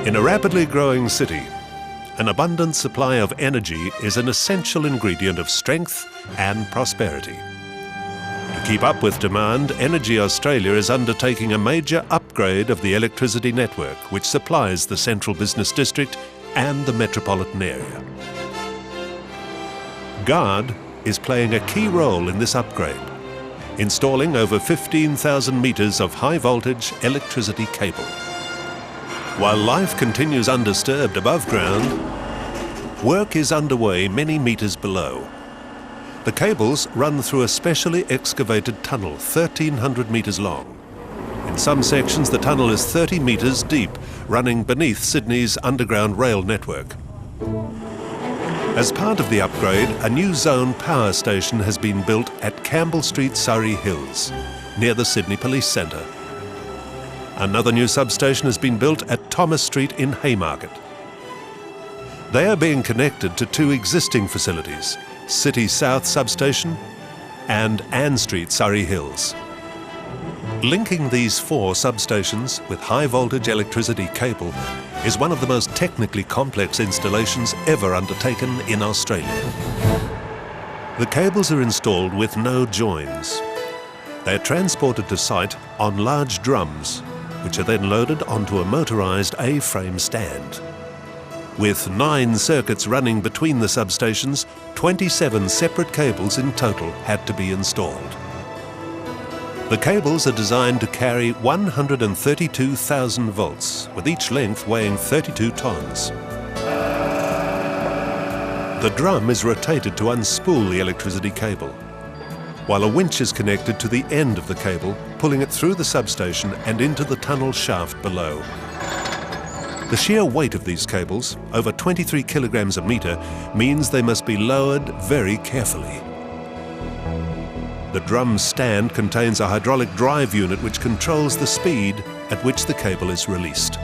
In a rapidly growing city, an abundant supply of energy is an essential ingredient of strength and prosperity. To keep up with demand, Energy Australia is undertaking a major upgrade of the electricity network which supplies the central business district and the metropolitan area. Garde is playing a key role in this upgrade, installing over 15,000 metres of high-voltage electricity cable. While life continues undisturbed above ground, work is underway many metres below. The cables run through a specially excavated tunnel 1,300 metres long. In some sections, the tunnel is 30 metres deep, running beneath Sydney's underground rail network. As part of the upgrade, a new zone power station has been built at Campbell Street, Surrey Hills, near the Sydney Police Centre. Another new substation has been built at Thomas Street in Haymarket. They are being connected to two existing facilities, City South Substation and Ann Street, Surrey Hills. Linking these four substations with high-voltage electricity cable is one of the most technically complex installations ever undertaken in Australia. The cables are installed with no joins. They are transported to site on large drums, which are then loaded onto a motorised A-frame stand. With 9 circuits running between the substations, 27 separate cables in total had to be installed. The cables are designed to carry 132,000 volts, with each length weighing 32 tonnes. The drum is rotated to unspool the electricity cable, while a winch is connected to the end of the cable, pulling it through the substation and into the tunnel shaft below. The sheer weight of these cables, over 23 kilograms a metre, means they must be lowered very carefully. The drum stand contains a hydraulic drive unit which controls the speed at which the cable is released.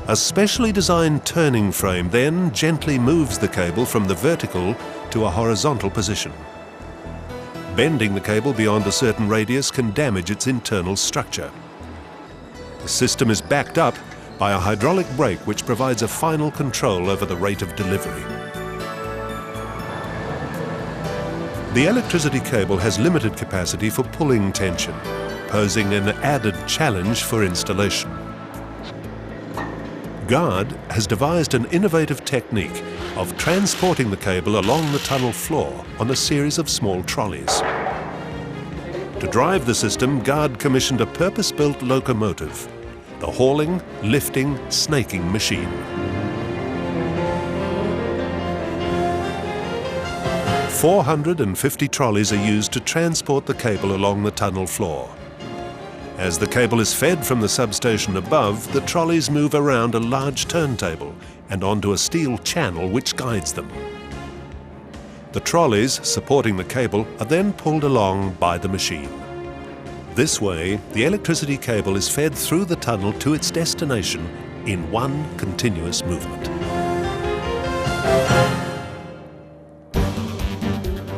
A specially designed turning frame then gently moves the cable from the vertical to a horizontal position. Bending the cable beyond a certain radius can damage its internal structure. The system is backed up by a hydraulic brake which provides a final control over the rate of delivery. The electricity cable has limited capacity for pulling tension, posing an added challenge for installation. Garde has devised an innovative technique of transporting the cable along the tunnel floor on a series of small trolleys. To drive the system, Garde commissioned a purpose-built locomotive, the hauling, lifting, snaking machine. 450 trolleys are used to transport the cable along the tunnel floor. As the cable is fed from the substation above, the trolleys move around a large turntable and onto a steel channel which guides them. The trolleys supporting the cable are then pulled along by the machine. This way, the electricity cable is fed through the tunnel to its destination in one continuous movement.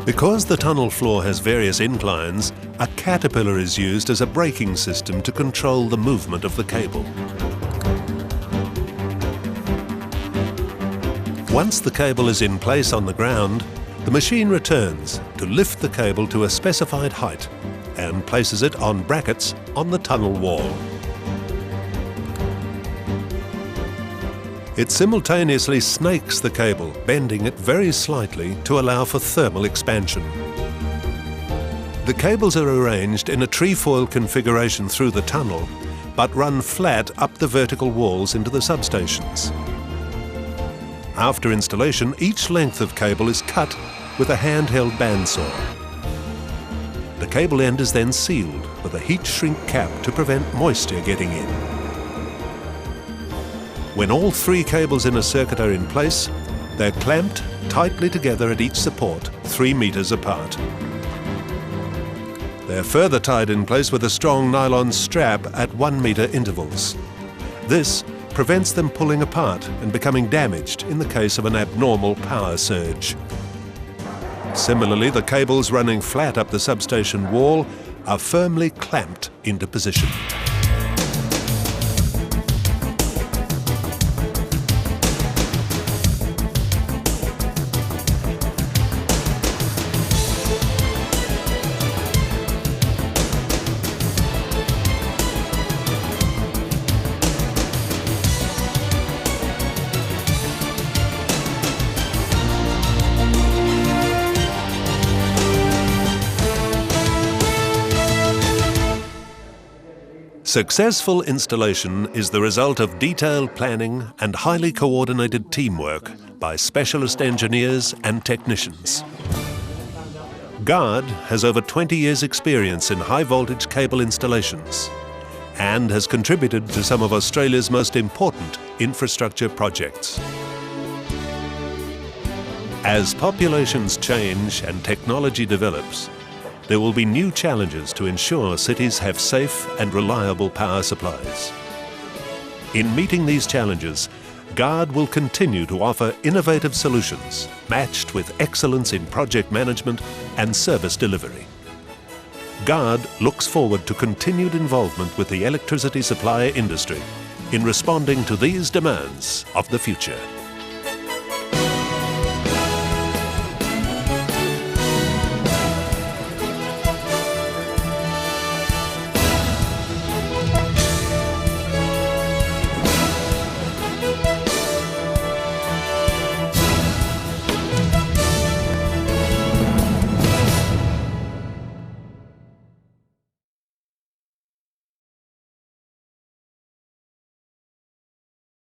Because the tunnel floor has various inclines, a caterpillar is used as a braking system to control the movement of the cable. Once the cable is in place on the ground, the machine returns to lift the cable to a specified height and places it on brackets on the tunnel wall. It simultaneously snakes the cable, bending it very slightly to allow for thermal expansion. The cables are arranged in a trefoil configuration through the tunnel, but run flat up the vertical walls into the substations. After installation, each length of cable is cut with a handheld bandsaw. The cable end is then sealed with a heat shrink cap to prevent moisture getting in. When all 3 cables in a circuit are in place, they're clamped tightly together at each support, 3 meters apart. They're further tied in place with a strong nylon strap at 1 meter intervals. This prevents them pulling apart and becoming damaged in the case of an abnormal power surge. Similarly, the cables running flat up the substation wall are firmly clamped into position. Successful installation is the result of detailed planning and highly coordinated teamwork by specialist engineers and technicians. Garde has over 20 years' experience in high-voltage cable installations and has contributed to some of Australia's most important infrastructure projects. As populations change and technology develops, there will be new challenges to ensure cities have safe and reliable power supplies. In meeting these challenges, Garde will continue to offer innovative solutions matched with excellence in project management and service delivery. Garde looks forward to continued involvement with the electricity supply industry in responding to these demands of the future.